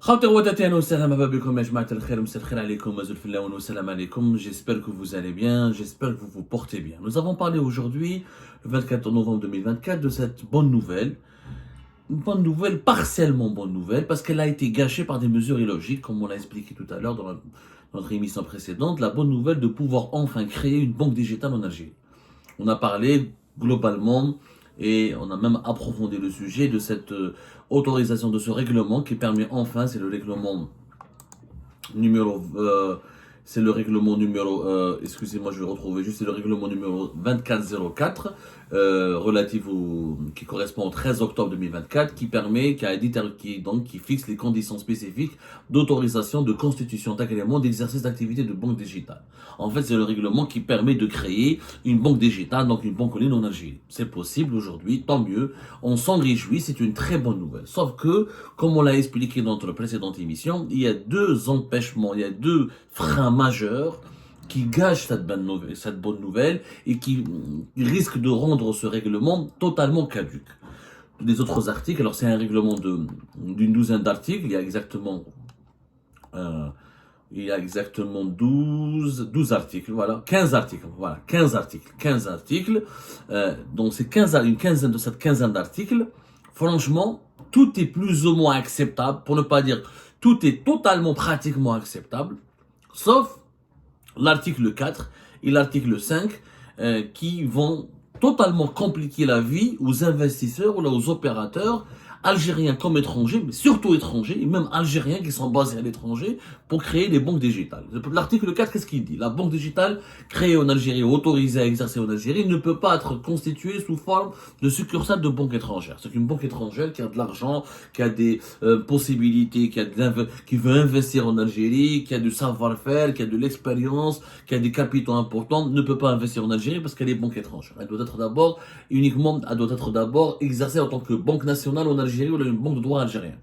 J'espère que vous allez bien, j'espère que vous vous portez bien. Nous avons parlé aujourd'hui, le 24 novembre 2024, de cette bonne nouvelle. Une bonne nouvelle, partiellement bonne nouvelle, parce qu'elle a été gâchée par des mesures illogiques, comme on l'a expliqué tout à l'heure dans notre émission précédente. La bonne nouvelle de pouvoir enfin créer une banque digitale en Algérie. On a parlé globalement et on a même approfondi le sujet de cette autorisation de ce règlement qui permet enfin, c'est le règlement numéro excusez-moi, je vais retrouver juste, c'est le règlement numéro 2404 relatif qui correspond au 13 octobre 2024, qui permet, qui fixe les conditions spécifiques d'autorisation de constitution d'agrément d'exercice d'activité de banque digitale. En fait, c'est le règlement qui permet de créer une banque digitale, donc une banque en ligne en Algérie. C'est possible aujourd'hui, tant mieux. On s'en réjouit, c'est une très bonne nouvelle. Sauf que, comme on l'a expliqué dans notre précédente émission, il y a deux empêchements, il y a deux freins majeurs qui gâchent cette bonne nouvelle et qui risquent de rendre ce règlement totalement caduque. Les autres articles, alors c'est un règlement d'une douzaine d'articles, il y a exactement 12 articles, voilà, 15 articles, voilà, 15 articles, donc c'est cette quinzaine d'articles, franchement, tout est plus ou moins acceptable, pour ne pas dire, tout est totalement pratiquement acceptable, sauf l'article 4 et l'article 5, qui vont totalement compliquer la vie aux investisseurs ou aux opérateurs, algériens comme étrangers, mais surtout étrangers, et même algériens qui sont basés à l'étranger, pour créer des banques digitales. L'article 4, qu'est-ce qu'il dit? La banque digitale créée en Algérie, autorisée à exercer en Algérie, ne peut pas être constituée sous forme de succursale de banque étrangère. C'est une banque étrangère qui a de l'argent, qui a des possibilités, qui veut investir en Algérie, qui a du savoir-faire, qui a de l'expérience, qui a des capitaux importants, ne peut pas investir en Algérie parce qu'elle est banque étrangère. Elle doit être d'abord exercée en tant que banque nationale en Algérie ou une banque de droit algérien.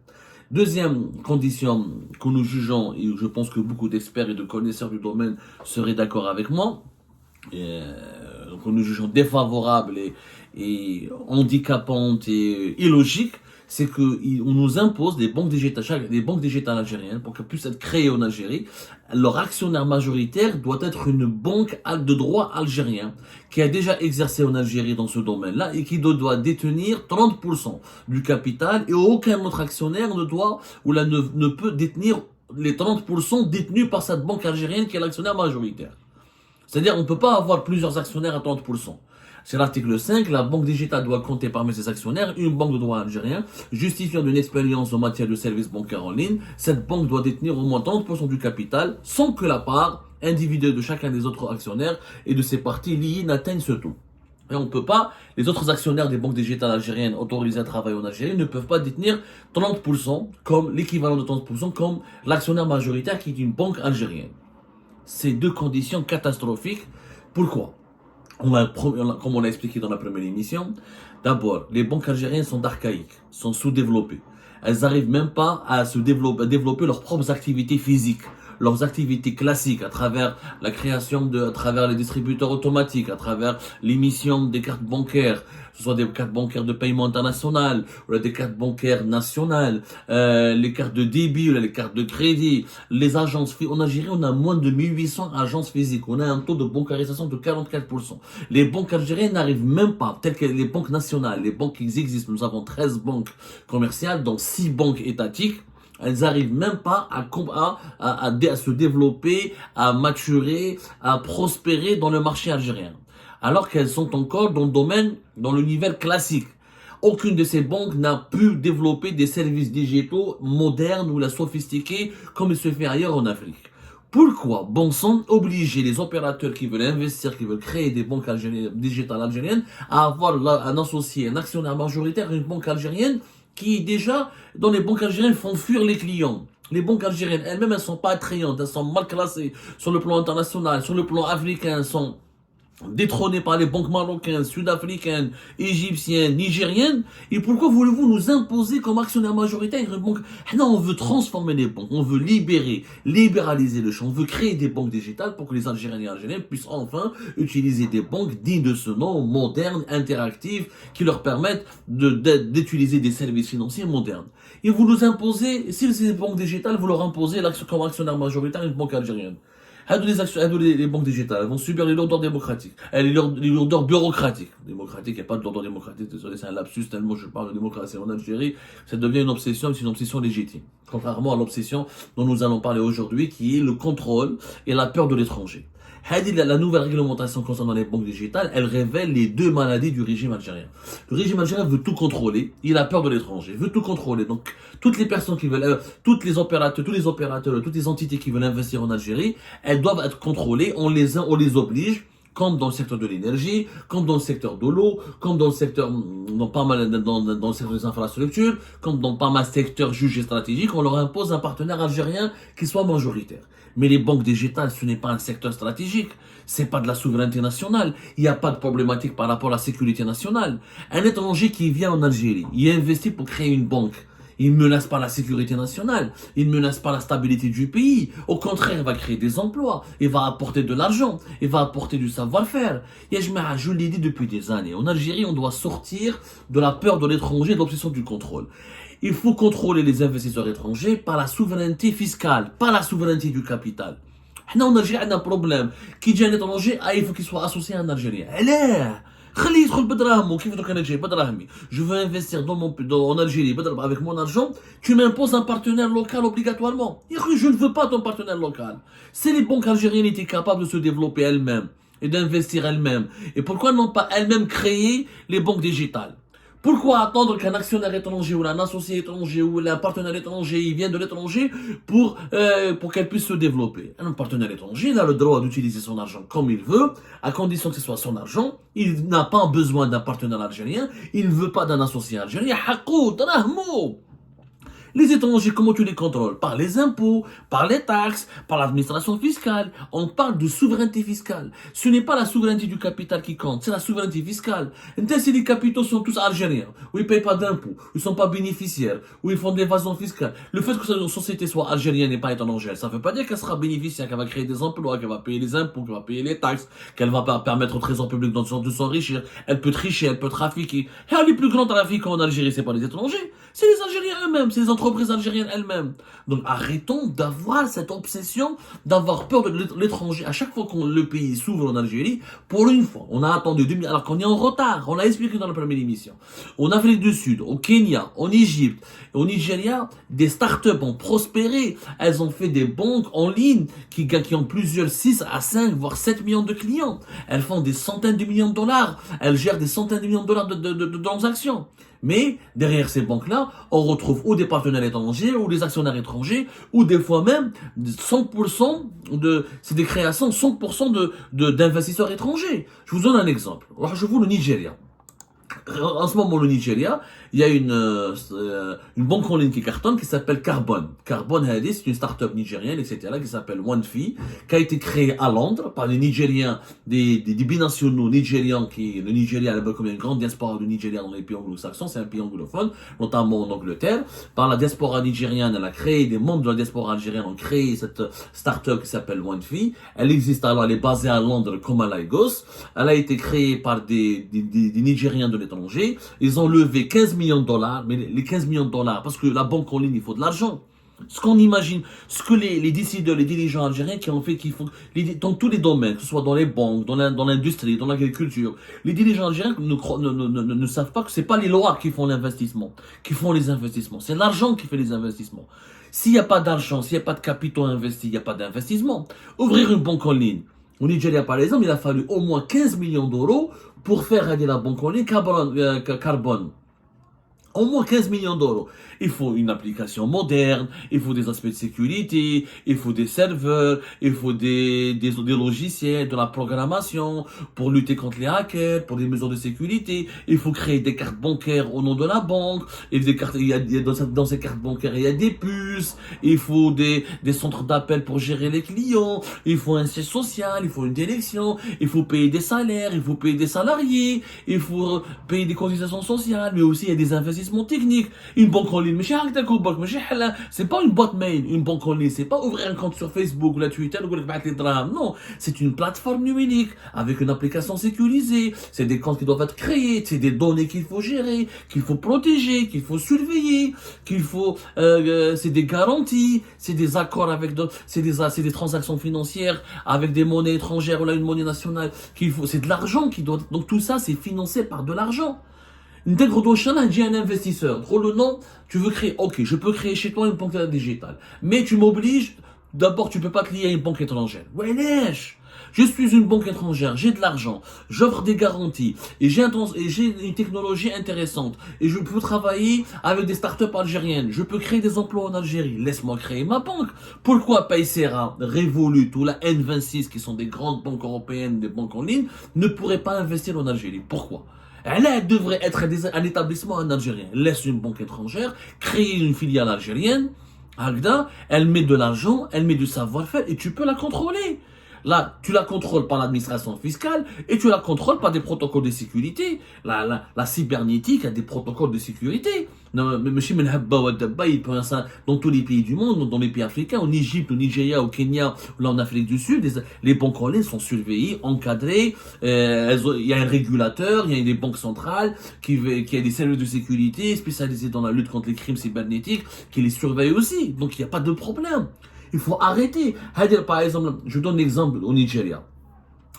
Deuxième condition que nous jugeons, et je pense que beaucoup d'experts et de connaisseurs du domaine seraient d'accord avec moi, que nous jugeons défavorable et handicapante et illogique, c'est qu'on nous impose des banques digitales algériennes pour qu'elles puissent être créées en Algérie. Leur actionnaire majoritaire doit être une banque de droit algérien qui a déjà exercé en Algérie dans ce domaine-là et qui doit détenir 30% du capital, et aucun autre actionnaire ne peut détenir les 30% détenus par cette banque algérienne qui est l'actionnaire majoritaire. C'est-à-dire, on ne peut pas avoir plusieurs actionnaires à 30%. C'est l'article 5, la banque digitale doit compter parmi ses actionnaires une banque de droit algérien justifiant d'une expérience en matière de services bancaires en ligne. Cette banque doit détenir au moins 30% du capital sans que la part individuelle de chacun des autres actionnaires et de ses parties liées n'atteigne ce taux. Et on ne peut pas, les autres actionnaires des banques digitales algériennes autorisées à travailler en Algérie ne peuvent pas détenir 30% comme l'équivalent de 30% comme l'actionnaire majoritaire qui est une banque algérienne. Ces deux conditions catastrophiques. Pourquoi? Comme on l'a expliqué dans la première émission, d'abord, les banques algériennes sont archaïques, sont sous-développées. Elles n'arrivent même pas à développer leurs propres activités physiques, leurs activités classiques, à travers à travers les distributeurs automatiques, à travers l'émission des cartes bancaires, que ce soit des cartes bancaires de paiement international, ou des cartes bancaires nationales, les cartes de débit, ou les cartes de crédit, les agences. En Algérie, on a moins de 1800 agences physiques. On a un taux de bancarisation de 44%. Les banques algériennes n'arrivent même pas, telles que les banques nationales, les banques qui existent. Nous avons 13 banques commerciales, dont 6 banques étatiques. Elles n'arrivent même pas à se développer, à maturer, à prospérer dans le marché algérien. Alors qu'elles sont encore dans l'univers classique. Aucune de ces banques n'a pu développer des services digitaux modernes ou sophistiqués comme il se fait ailleurs en Afrique. Pourquoi bon sang obliger les opérateurs qui veulent investir, qui veulent créer des banques digitales algériennes à avoir un associé, un actionnaire majoritaire, une banque algérienne qui déjà, dans les banques algériennes, font fuir les clients. Les banques algériennes elles-mêmes, elles sont pas attrayantes, elles sont mal classées sur le plan international, sur le plan africain, elles sont détrônés par les banques marocaines, sud-africaines, égyptiennes, nigériennes. Et pourquoi voulez-vous nous imposer comme actionnaire majoritaire une banque? Non, on veut transformer les banques, on veut libéraliser le champ, on veut créer des banques digitales pour que les Algériens et Algériens puissent enfin utiliser des banques dignes de ce nom, modernes, interactives, qui leur permettent d'utiliser des services financiers modernes. Et vous nous imposez, si c'est des banques digitales, vous leur imposez comme actionnaire majoritaire une banque algérienne. Les banques digitales elles vont subir les lourdeurs démocratiques, les lourdeurs bureaucratiques. Démocratique, il n'y a pas de lourdeur démocratique, désolé, c'est un lapsus tellement je parle de démocratie en Algérie, ça devient une obsession, c'est une obsession légitime. Contrairement à l'obsession dont nous allons parler aujourd'hui, qui est le contrôle et la peur de l'étranger. La nouvelle réglementation concernant les banques digitales, elle révèle les deux maladies du régime algérien. Le régime algérien veut tout contrôler, il a peur de l'étranger, veut tout contrôler. Donc, toutes les personnes qui veulent, tous les opérateurs, toutes les entités qui veulent investir en Algérie, elles doivent être contrôlées, on les oblige, comme dans le secteur de l'énergie, comme dans le secteur de l'eau, comme dans le secteur, dans le secteur des infrastructures, comme dans pas mal de secteurs jugés stratégiques, on leur impose un partenaire algérien qui soit majoritaire. Mais les banques digitales, ce n'est pas un secteur stratégique. C'est pas de la souveraineté nationale. Il n'y a pas de problématique par rapport à la sécurité nationale. Un étranger qui vient en Algérie, il investit pour créer une banque. Il ne menace pas la sécurité nationale, il ne menace pas la stabilité du pays. Au contraire, il va créer des emplois, il va apporter de l'argent, il va apporter du savoir-faire. Je l'ai dit depuis des années, en Algérie, on doit sortir de la peur de l'étranger, de l'obsession du contrôle. Il faut contrôler les investisseurs étrangers par la souveraineté fiscale, pas la souveraineté du capital. Nous, en Algérie, on a un problème. Qui dit un étranger, il faut qu'il soit associé à un Algérien. Je veux investir en Algérie avec mon argent, tu m'imposes un partenaire local obligatoirement. Je ne veux pas ton partenaire local. Si les banques algériennes étaient capables de se développer elles-mêmes et d'investir elles-mêmes, et pourquoi n'ont pas elles-mêmes créé les banques digitales? Pourquoi attendre qu'un actionnaire étranger ou un associé étranger ou un partenaire étranger il vienne de l'étranger pour qu'elle puisse se développer? Un partenaire étranger, il a le droit d'utiliser son argent comme il veut, à condition que ce soit son argent. Il n'a pas besoin d'un partenaire algérien, il ne veut pas d'un associé algérien. Les étrangers, comment tu les contrôles? Par les impôts, par les taxes, par l'administration fiscale. On parle de souveraineté fiscale. Ce n'est pas la souveraineté du capital qui compte, c'est la souveraineté fiscale. Si les capitaux sont tous algériens, où ils ne payent pas d'impôts, où ils ne sont pas bénéficiaires, où ils font de l'évasion fiscale, le fait que cette société soit algérienne et pas étrangère, ça ne veut pas dire qu'elle sera bénéficiaire, qu'elle va créer des emplois, qu'elle va payer les impôts, qu'elle va payer les taxes, qu'elle va permettre au trésor public de s'enrichir. Elle peut tricher, elle peut trafiquer. Et les plus grands trafiquants en Algérie, c'est pas les étrangers, c'est les Algériens eux-mêmes, c'est les entreprises algériennes elles-mêmes. Donc arrêtons d'avoir cette obsession, d'avoir peur de l'étranger. À chaque fois que le pays s'ouvre en Algérie, pour une fois, on a attendu 2000, alors qu'on est en retard, on l'a expliqué dans la première émission. En Afrique du Sud, au Kenya, en Égypte, au Nigeria, des startups ont prospéré. Elles ont fait des banques en ligne qui ont plusieurs 6 à 5, voire 7 millions de clients. Elles font des centaines de millions de dollars. Elles gèrent des centaines de millions de dollars de transactions. Mais derrière ces banques-là, on retrouve ou des partenaires étrangers, ou des actionnaires étrangers, ou des fois même 100% c'est des créations 100% d'investisseurs étrangers. Je vous donne un exemple. Alors, je vous le Nigeria. En ce moment, le Nigeria, il y a une banque en ligne qui cartonne qui s'appelle Carbone. Carbone, c'est une start-up nigérienne, etc., qui s'appelle OneFi, qui a été créée à Londres par les Nigériens, des binationaux nigérians le Nigeria, comme il y a une grande diaspora de Nigeria dans les pays anglo-saxons, c'est un pays anglophone, notamment en Angleterre. Par la diaspora nigériane, elle a créé, des membres de la diaspora algérienne ont créé cette start-up qui s'appelle OneFi. Elle existe alors, elle est basée à Londres comme à Lagos. Elle a été créée par des Nigériens de l'étranger. Ils ont levé 15 millions de dollars, mais les 15 millions de dollars, parce que la banque en ligne, il faut de l'argent. Ce qu'on imagine, ce que les décideurs, les dirigeants algériens qui ont fait, dans tous les domaines, que ce soit dans les banques, dans l'industrie, dans l'agriculture, les dirigeants algériens ne savent pas que c'est pas les lois qui font l'investissement, qui font les investissements. C'est l'argent qui fait les investissements. S'il n'y a pas d'argent, s'il n'y a pas de capitaux investis, il n'y a pas d'investissement. Ouvrir une banque en ligne. Au Nigeria, par exemple, il a fallu au moins 15 millions d'euros pour faire aider la banque en ligne Carbone. Au moins 15 millions d'euros. Il faut une application moderne, il faut des aspects de sécurité, il faut des serveurs, il faut des logiciels, de la programmation pour lutter contre les hackers, pour des mesures de sécurité. Il faut créer des cartes bancaires au nom de la banque. Et des cartes, dans ces cartes bancaires, il y a des puces. Il faut des centres d'appel pour gérer les clients. Il faut un siège social, il faut une direction. Il faut payer des salaires, il faut payer des salariés. Il faut payer des cotisations sociales, mais aussi il y a des investissements technique. Une banque en ligne, c'est pas une boîte mail, une banque en ligne, c'est pas ouvrir un compte sur Facebook ou la Twitter ou non, c'est une plateforme numérique avec une application sécurisée, c'est des comptes qui doivent être créés, c'est des données qu'il faut gérer, qu'il faut protéger, qu'il faut surveiller, c'est des garanties, c'est des accords avec c'est des transactions financières avec des monnaies étrangères ou là une monnaie nationale c'est de l'argent donc tout ça c'est financé par de l'argent. Intègre ton chemin, dis un investisseur. Drôle le nom, tu veux créer, ok, je peux créer chez toi une banque digitale. Mais tu m'obliges, d'abord tu peux pas te lier à une banque étrangère. Ouais, lèche. Je suis une banque étrangère, j'ai de l'argent, j'offre des garanties, et j'ai une technologie intéressante, et je peux travailler avec des startups algériennes, je peux créer des emplois en Algérie, laisse-moi créer ma banque. Pourquoi Paysera, Revolut ou la N26, qui sont des grandes banques européennes, des banques en ligne, ne pourraient pas investir en Algérie? Pourquoi? Elle devrait être un établissement en algérien. Laisse une banque étrangère, créer une filiale algérienne. Agda, elle met de l'argent, elle met du savoir-faire et tu peux la contrôler. Là, tu la contrôles par l'administration fiscale et tu la contrôles par des protocoles de sécurité. La cybernétique a des protocoles de sécurité. Non, mais monsieur Menhabba ou Dabba, il peut ça dans tous les pays du monde, dans les pays africains, en Égypte, au Nigeria, au Kenya, ou là en Afrique du Sud, les banques en ligne sont surveillées, encadrées. Il y a un régulateur, il y a des banques centrales qui a des services de sécurité spécialisés dans la lutte contre les crimes cybernétiques qui les surveillent aussi. Donc il n'y a pas de problème. Il faut arrêter. Par exemple, je donne l'exemple au Nigeria.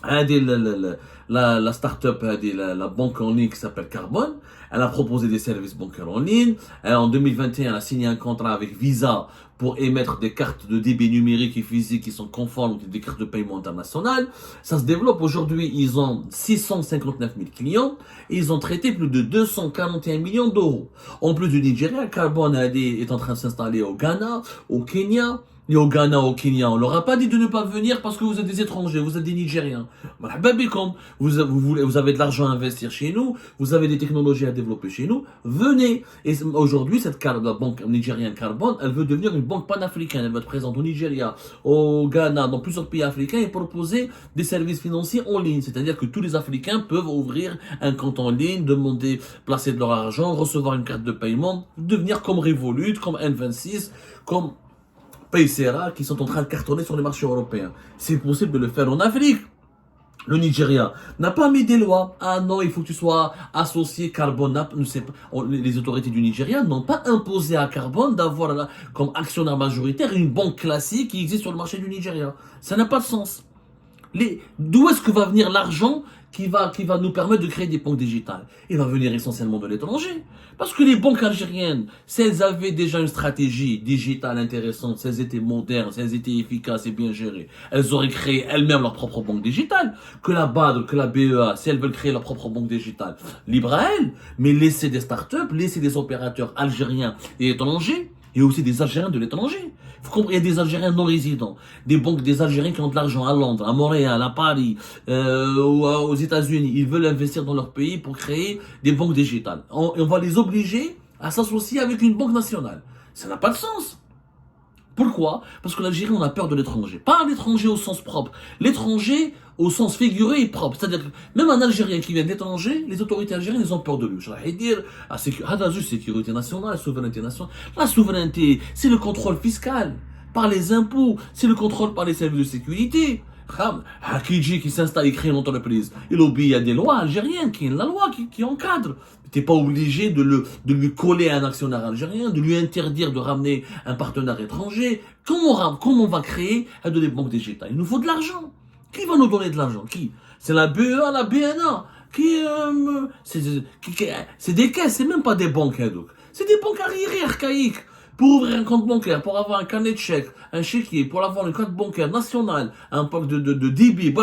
La start-up, la banque en ligne qui s'appelle Carbone, elle a proposé des services bancaires en ligne. En 2021, elle a signé un contrat avec Visa pour émettre des cartes de débit numérique et physique qui sont conformes des cartes de paiement internationales. Ça se développe aujourd'hui. Ils ont 659 000 clients et ils ont traité plus de 241 millions d'euros. En plus du Nigeria, Carbone est en train de s'installer au Ghana, au Kenya. Et au Ghana, au Kenya, on leur a pas dit de ne pas venir parce que vous êtes des étrangers, vous êtes des Nigériens. Vous avez de l'argent à investir chez nous, vous avez des technologies à développer chez nous, venez. Et aujourd'hui, la banque nigérienne Carbone, elle veut devenir une banque panafricaine. Elle va être présente au Nigeria, au Ghana, dans plusieurs pays africains et proposer des services financiers en ligne. C'est-à-dire que tous les Africains peuvent ouvrir un compte en ligne, demander, placer de leur argent, recevoir une carte de paiement, devenir comme Revolut, comme N26, comme Paysera qui sont en train de cartonner sur les marchés européens. C'est possible de le faire en Afrique. Le Nigeria n'a pas mis des lois. Ah non, il faut que tu sois associé Carbone. Les autorités du Nigeria n'ont pas imposé à Carbone d'avoir comme actionnaire majoritaire une banque classique qui existe sur le marché du Nigeria. Ça n'a pas de sens. D'où est-ce que va venir l'argent qui va nous permettre de créer des banques digitales? Il va venir essentiellement de l'étranger. Parce que les banques algériennes, si elles avaient déjà une stratégie digitale intéressante, si elles étaient modernes, si elles étaient efficaces et bien gérées, elles auraient créé elles-mêmes leur propre banque digitale. Que la BAD, que la BEA, si elles veulent créer leur propre banque digitale, libre à elles. Mais laisser des startups, laisser des opérateurs algériens et étrangers, et aussi des Algériens de l'étranger. Il faut comprendre, il y a des Algériens non résidents, des Algériens qui ont de l'argent à Londres, à Montréal, à Paris, aux États-Unis. Ils veulent investir dans leur pays pour créer des banques digitales. On va les obliger à s'associer avec une banque nationale. Ça n'a pas de sens. Pourquoi? Parce que l'Algérie, on a peur de l'étranger. Pas l'étranger au sens propre. L'étranger au sens figuré et propre. C'est-à-dire que même un Algérien qui vient de l'étranger, les autorités algériennes, ils ont peur de lui. Je vais dire, la sécurité nationale, la souveraineté nationale. La souveraineté, c'est le contrôle fiscal par les impôts, c'est le contrôle par les services de sécurité. Hakiji qui s'installe et crée une entreprise, il obéit à des lois algériennes, qui est la loi qui encadre. Tu n'es pas obligé de lui coller un actionnaire algérien, de lui interdire de ramener un partenaire étranger. Comment on va créer des banques digitales? Il nous faut de l'argent. Qui va nous donner de l'argent? Qui? C'est la BEA, la BNA. C'est des caisses, c'est même pas des banques. C'est des banques arriérées, archaïques. Pour ouvrir un compte bancaire, pour avoir un carnet de chèques, un chéquier, pour avoir une carte bancaire nationale, un pack de débit,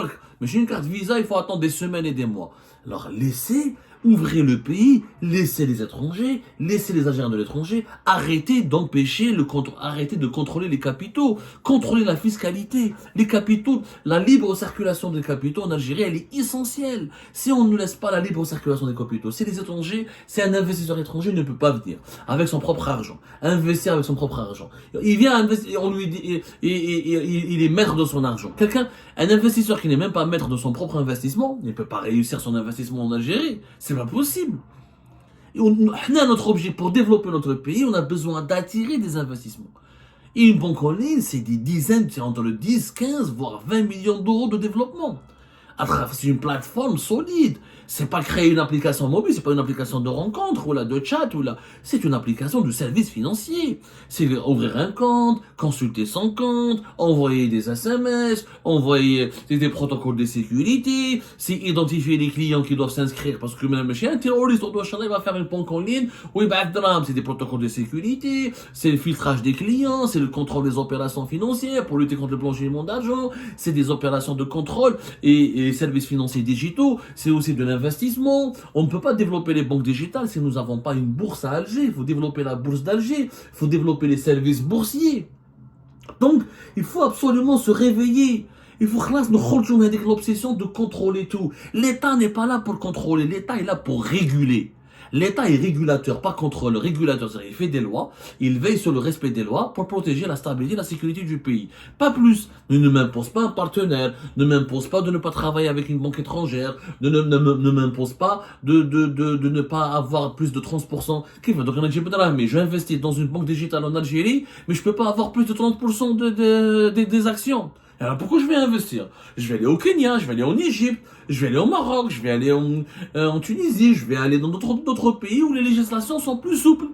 mais j'ai une carte Visa, il faut attendre des semaines et des mois. Alors laissez Ouvrez le pays, laissez les étrangers, laissez les Algériens de l'étranger, arrêtez d'empêcher arrêtez de contrôler les capitaux, contrôlez la fiscalité. Les capitaux, la libre circulation des capitaux en Algérie, elle est essentielle. Si on ne laisse pas la libre circulation des capitaux, si les étrangers, si un investisseur étranger ne peut pas venir avec son propre argent, investir avec son propre argent, il vient investir, on lui dit, il est maître de son argent. Un investisseur qui n'est même pas maître de son propre investissement, ne peut pas réussir son investissement en Algérie. C'est pas possible. Et on a notre objet pour développer notre pays, on a besoin d'attirer des investissements. Et une banque en ligne, c'est des dizaines, c'est entre le 10, 15, voire 20 millions d'euros de développement. C'est une plateforme solide. C'est pas créer une application mobile, c'est pas une application de rencontre ou là de chat ou là. C'est une application de service financier. C'est ouvrir un compte, consulter son compte, envoyer des SMS, envoyer des protocoles de sécurité, c'est identifier les clients qui doivent s'inscrire parce que même chez un terroriste, on doit il va faire une banque en ligne, oui, c'est des protocoles de sécurité, c'est le filtrage des clients, c'est le contrôle des opérations financières pour lutter contre le blanchiment d'argent, c'est des opérations de contrôle et services financiers digitaux, c'est aussi de l'investissement. On ne peut pas développer les banques digitales si nous n'avons pas une bourse à Alger. Il faut développer la bourse d'Alger, il faut développer les services boursiers. Donc, il faut absolument se réveiller. Il faut que nous avec l'obsession de contrôler tout. L'État n'est pas là pour contrôler, l'État est là pour réguler. L'État est régulateur, pas contrôleur. Régulateur, c'est-à-dire il fait des lois, il veille sur le respect des lois pour protéger la stabilité et la sécurité du pays. Pas plus. Ne m'impose pas un partenaire, ne m'impose pas de ne pas travailler avec une banque étrangère, ne m'impose pas de ne pas avoir plus de 30%. Donc on a dit, mais je vais investir dans une banque digitale en Algérie, mais je peux pas avoir plus de 30% des actions. Alors pourquoi je vais investir? Je vais aller au Kenya, je vais aller en Égypte, je vais aller au Maroc, je vais aller en Tunisie, je vais aller dans d'autres pays où les législations sont plus souples.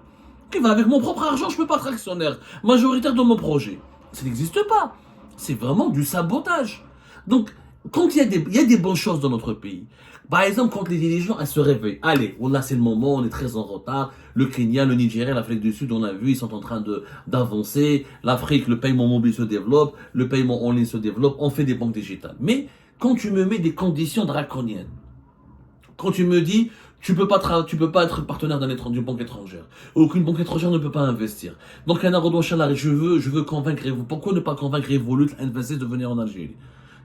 Avec mon propre argent, je peux pas être actionnaire majoritaire de mon projet. Ça n'existe pas. C'est vraiment du sabotage. Donc, quand il y a des bonnes choses dans notre pays, par exemple, quand les dirigeants se réveillent, allez, là c'est le moment, on est très en retard, le Kenya, le Nigeria, l'Afrique du Sud, on a vu, ils sont en train d'avancer, l'Afrique, le paiement mobile se développe, le paiement en ligne se développe, on fait des banques digitales. Mais quand tu me mets des conditions draconiennes, quand tu me dis, tu peux pas être partenaire d'une banque étrangère. Aucune banque étrangère ne peut pas investir. Donc, je veux convaincre, pourquoi ne pas convaincre Revolut Investir de venir en Algérie?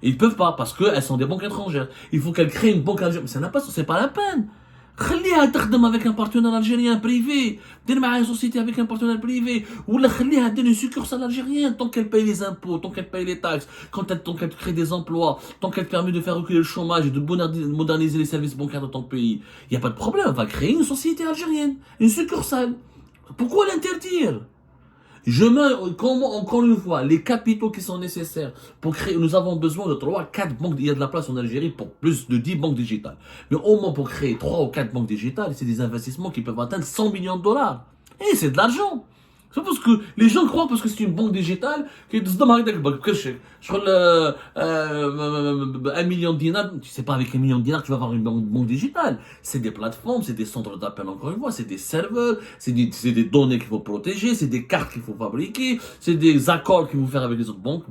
Et ils peuvent pas, parce qu'elles sont des banques étrangères. Il faut qu'elles créent une banque algérienne. Mais c'est pas la peine. خليها تخدم avec un partenaire algérien privé. دير معها une société avec un partenaire privé. ولا خليها دير une succursale algérienne tant qu'elle paye les impôts, tant qu'elle paye les taxes, tant qu'elle crée des emplois, tant qu'elle permet de faire reculer le chômage et de moderniser les services bancaires de ton pays. Il n'y a pas de problème, on va créer une société algérienne, une succursale. Pourquoi l'interdire? Encore une fois, les capitaux qui sont nécessaires pour créer, nous avons besoin de 3, 4 banques, il y a de la place en Algérie pour plus de 10 banques digitales. Mais au moins pour créer 3 ou 4 banques digitales, c'est des investissements qui peuvent atteindre 100 millions de dollars. Et c'est de l'argent. C'est parce que les gens croient parce que c'est une banque digitale que je crois 1 million de dinars, tu sais pas avec 1 million de dinars tu vas avoir une banque digitale. C'est des plateformes, c'est des centres d'appel encore une fois, c'est des serveurs, c'est des données qu'il faut protéger, c'est des cartes qu'il faut fabriquer, c'est des accords qu'il faut faire avec les autres banques,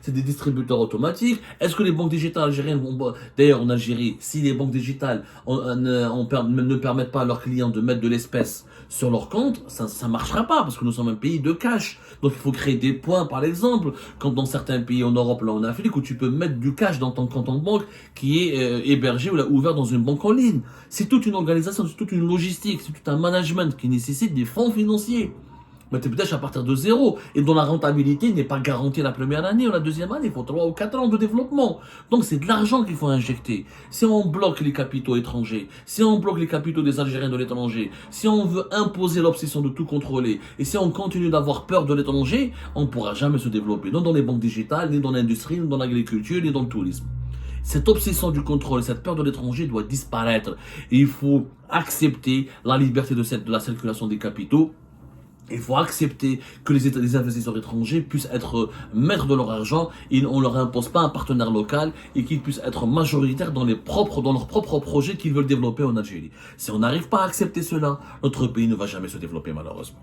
c'est des distributeurs automatiques. Est-ce que les banques digitales algériennes vont, d'ailleurs en Algérie, si les banques digitales ne permettent pas à leurs clients de mettre de l'espèce sur leur compte, ça marchera pas parce que nous sommes un pays de cash. Donc il faut créer des points par exemple, comme dans certains pays en Europe, là en Afrique, où tu peux mettre du cash dans ton compte en banque qui est hébergé ou là, ouvert dans une banque en ligne. C'est toute une organisation, c'est toute une logistique, c'est tout un management qui nécessite des fonds financiers. Mais tu es peut-être à partir de zéro et dont la rentabilité n'est pas garantie la première année ou la deuxième année. Il faut 3 ou 4 ans de développement. Donc c'est de l'argent qu'il faut injecter. Si on bloque les capitaux étrangers, si on bloque les capitaux des Algériens de l'étranger, si on veut imposer l'obsession de tout contrôler et si on continue d'avoir peur de l'étranger, on ne pourra jamais se développer. Non dans les banques digitales, ni dans l'industrie, ni dans l'agriculture, ni dans le tourisme. Cette obsession du contrôle, cette peur de l'étranger doit disparaître. Et il faut accepter la liberté de la circulation des capitaux. Il faut accepter que les investisseurs étrangers puissent être maîtres de leur argent et on ne leur impose pas un partenaire local et qu'ils puissent être majoritaires dans leurs propres projets qu'ils veulent développer en Algérie. Si on n'arrive pas à accepter cela, notre pays ne va jamais se développer malheureusement.